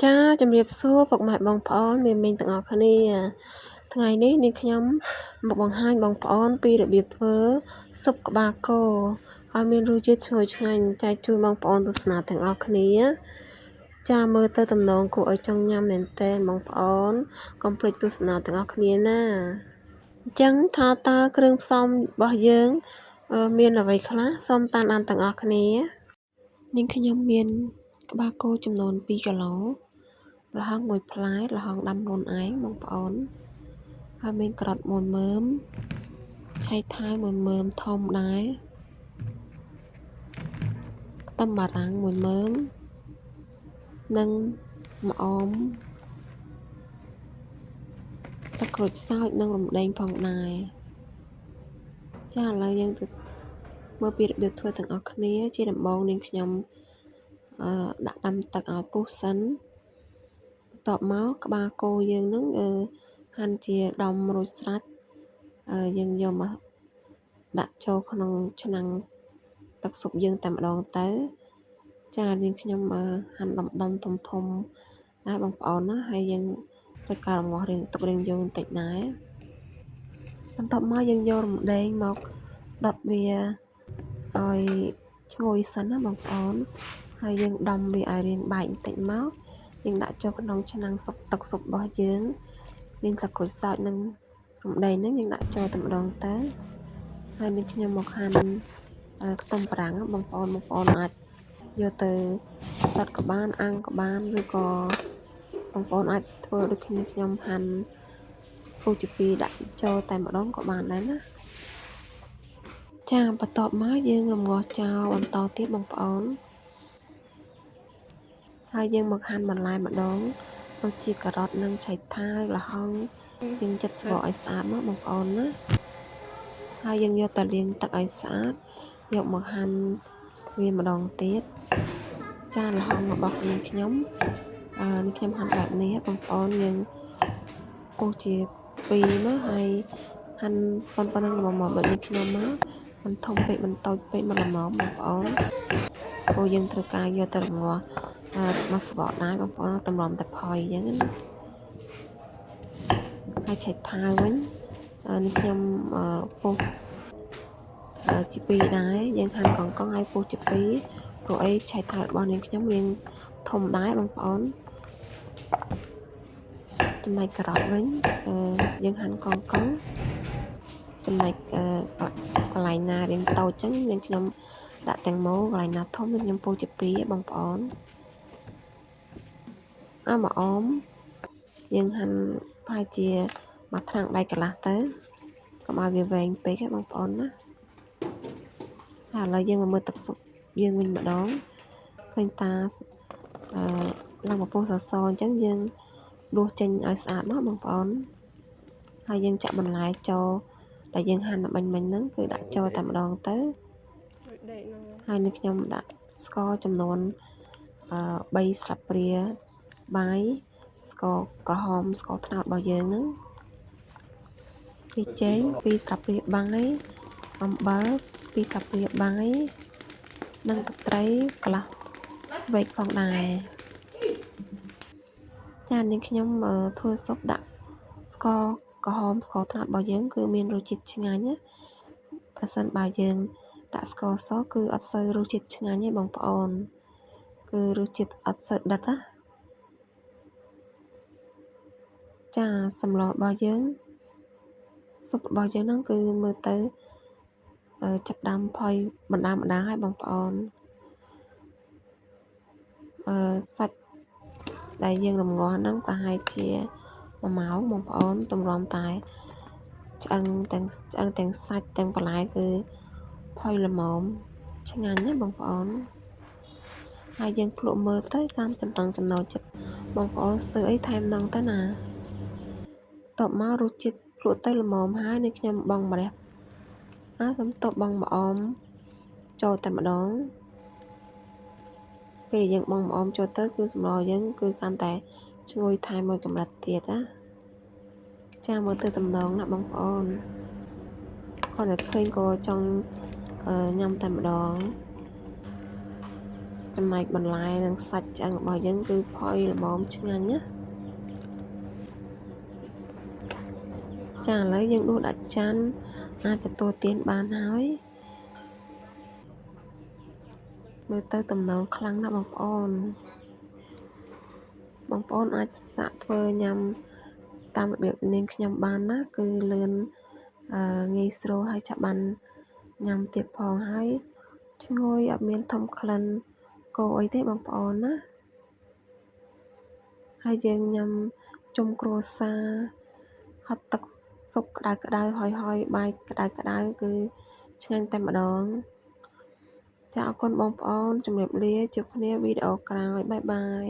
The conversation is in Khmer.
ចាជំរាបសួរពុកម៉ែបងប្អូនមីងទាំងអស់គ្នាថ្ងៃនេះនាងខ្ញុំមកបង្ហាញបងប្អូនពីរបៀបធ្វើស៊ុបក្បាលគោឲ្យមានរសជាតិឈ្ងុយឆ្ងាញ់ចែកជូនបងប្អូនទស្សនាទាំងអស់គ្នាចាមើលទៅតំណងគួរឲ្យចង់ញ៉ាំមែនទែនបងប្អូនកុំភ្លេចទស្សនាទាំងអស់គ្នាណាអញ្ចឹងថាតើគ្រឿងផ្សំរបស់យើងមានអ្វីខ្លះសូមតាមដានទាំងអស់គ្នានាងខ្ញុំមានក្បាលគោចំនួន2គីឡូល្ហុង1ផ្លែល្ហុងដាំខ្លួនឯងបងប្អូនហើយមានក្រត់1មើមឆៃថាវ1មើមធំដែរខ្ទឹមបារាំង1មើមនិងម្អមទឹកក្រូចសើចនិងរំដេងផងដែរចាឥឡូវយើងទៅមើលពីរបៀបធ្វើទាំងអស់គ្នាជាដំបូងនាងខ្ញុំដាក់ដាំទឹកឲ្យពុះសិនបន្ទាប់មកក្បាលគោយើងនឹងហាន់ជាដុំរួចស្រេចយើងយកមកដាក់ចូលក្នុងឆ្នាំងទឹកស៊ុបយើងតែម្ដងទៅចានាងខ្ញុំហាន់ដុំធំដែរបងប្អូនណាហើយយើងត្រូវការរងាស់ទុករៀងយូរបន្តិចដែរបន្ទាប់មកយើងយករំដេងមកដុតវាឲ្យឈ្ងុយសិនណាបងប្អូនហើយយើងដំវាឲ្យរាងបែកបន្តិចមកយើងដាក់ចូលក្នុងឆ្នាំងទឹកស៊ុបរបស់យើងមានទឹកក្រូចសើចនិងរំដេងហ្នឹងយើងដាក់ចូលតែម្ដងទៅហើយនេះខ្ញុំមកហាន់ខ្ទឹមបារាំងបងប្អូនអាចយកទៅដុតក៏បានអាំងក៏បានឬក៏បងប្អូនអាចធ្វើដូចខ្ញុំហាន់ពូជពីដាក់ចូលតែម្ដងក៏បានដែរណាចាបន្ទាប់មកយើងរំងាស់ចោលបន្តទៀតបងប្អូនហើយយើងមកហាន់បន្លែម្ដងដូចជាការ៉ុតនិងឆៃថាវល្ហុងយើងចិតស្ងោរឲ្យស្អាតមកបងប្អូនណាហើយយើងយកទៅលាងទឹកឲ្យស្អាតយកមកហាន់វាម្ដងទៀតចាល្ហុងរបស់ខ្ញុំហាន់បែបនេះបងប្អូនយើងពុះជា2មកហើយហាន់ប៉ុណ្ណឹងល្មមដូចនេះខ្ញុំមកមិនធំពេកមិនតូចពេកមិនល្មមបងប្អូនព្រោះយើងត្រូវការយកទៅរងាស់មកស្បកដែរបងប្អូនតម្រាំតែផុយអញ្ចឹងណាហើយឆៃថាវវិញនេះខ្ញុំពុះជា2ដែរយើងហាន់កង់ហើយពុះជា2ព្រោះអីឆៃថាវរបស់នាងខ្ញុំរាងធំដែរបងប្អូនចំណែកការ៉ុតវិញយើងហាន់កង់ចំណែកកន្លែងណារាងតូចចឹងនាងខ្ញុំដាក់ទាំងម៉ូកន្លែងណាធំខ្ញុំពុះជា2បងប្អូនម្អមយើងហាន់ប្រហែលជាមួយថ្នាំងដៃកន្លះទៅកុំឲ្យវាវែងពេកទេបងប្អូនណាហើយឥឡូវយើងមកមើលទឹកស៊ុបយើងវិញម្ដងឃើញតាឡើងមកពុះសសអញ្ចឹងយើងដួសចេញឲ្យស្អាតមកបងប្អូនហើយយើងចាក់បន្លែចូលដែលយើងហាន់មិញហ្នឹងគឺដាក់ចូលតែម្ដងទៅហើយនេះខ្ញុំដាក់ស្ករចំនួន3ស្លាបព្រាបាយស្ករក្រហមស្ករត្នោតរបស់យើងហ្នឹងពីចេង2ស្លាបព្រាបាយអំបិល2ស្លាបព្រាបាយនិងទឹកត្រីកន្លះវែកផងដែរចានាងខ្ញុំធ្វើស៊ុបដាក់ស្ករក្រហមស្ករត្នោតរបស់យើងគឺមានរសជាតិឆ្ងាញ់ណាប្រសិនបើយើងដាក់ស្ករសគឺអត់សូវរសជាតិឆ្ងាញ់ទេបងប្អូនគឺរសជាតិអត់សូវដិតណាចាសម្លរបស់យើងស៊ុបរបស់យើងហ្នឹងគឺមើលទៅចាប់ដើមផុយបណ្ដាហើយបងប្អូនសាច់ដែលយើងរំងាស់ហ្នឹងប្រហែលជា1ម៉ោងបងប្អូនទម្រាំតែឆ្អឹងទាំងសាច់ទាំងបន្លែគឺផុយល្មមឆ្ងាញ់ណាបងប្អូនហើយយើងភ្លក់មើលទៅតាមចំណូលចិត្តបងប្អូនស្ទើរអីថែមនងទៅណាតបមករសជាតិភ្លក់ទៅល្មមហើយនេះខ្ញុំបងម្រះខ្ញុំតបបងម្អមចូលតែម្ដងពេលយើងបងម្អមចូលទៅគឺសម្លយើងគឺកាន់តែឈ្ងុយថែមមួយកម្រិតទៀតណាចាមើលទៅតំណងណាបងប្អូនគាត់តែឃើញក៏ចង់ញ៉ាំតែម្ដង ចំណែកបន្លែនិងសាច់ឆ្អឹងរបស់យើងគឺផុយល្មមឆ្ងាញ់ណាចាឥឡូវយើងដួសដាក់ចានអាចទទួលទានបានហើយមើលទៅតំណងខ្លាំងណាស់បងប្អូនអាចសាកធ្វើញ៉ាំតាមរបៀបនាងខ្ញុំបានណាគឺលឿនងាយស្រួលហើយចាប់បានញ៉ាំទៀតផងហើយឈ្ងុយអត់មានធំក្លិនគោអីទេបងប្អូនណាហើយយើងញ៉ាំជុំគ្រួសារហត់ទឹកស៊ុបក្តៅៗហើយបាយក្តៅគឺឆ្ងាញ់តែម្ដងចាអរគុណបងប្អូនជំរាបលាជួបគ្នាវីដេអូក្រោយបាយបាយ